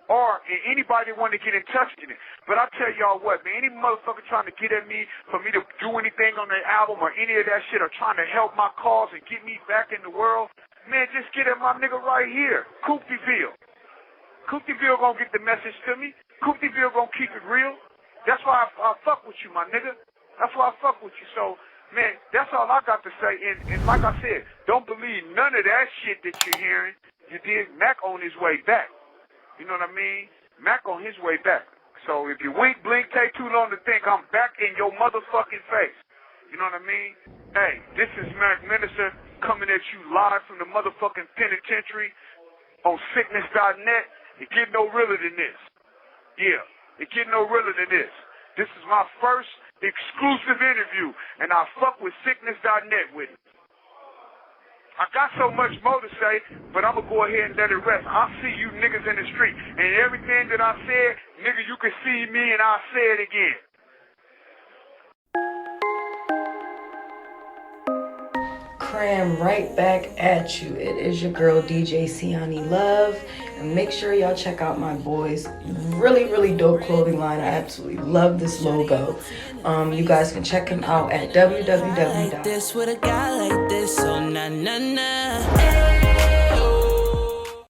Speaker 3: Or anybody want to get in touch with it. But I tell y'all what, man, any motherfucker trying to get at me for me to do anything on their album or any of that shit or trying to help my cause and get me back in the world, man, just get at my nigga right here, Cooptieville. Cooptieville gonna get the message to me. Cooptieville gonna keep it real. That's why I fuck with you, my nigga. That's why I fuck with you. So, man, that's all I got to say. And like I said, don't believe none of that shit that you're hearing. You did Mac on his way back. You know what I mean? Mac on his way back. So if you wink, blink, take too long to think, I'm back in your motherfucking face. You know what I mean? Hey, this is Mac Minister coming at you live from the motherfucking penitentiary on sickness.net. It get no realer than this. Yeah, it get no realer than this. This is my first exclusive interview, and I fuck with sickness.net with it. I got so much more to say, but I'm going to go ahead and let it rest. I'll see you niggas in the street. And everything that I said, nigga, you can see me and I'll say it again.
Speaker 4: Cram right back at you. It is your girl DJ Siani Love, and make sure y'all check out my boys' really dope clothing line. I absolutely love this logo. You guys can check him out at www.
Speaker 5: Like this with a guy like this, oh na na na.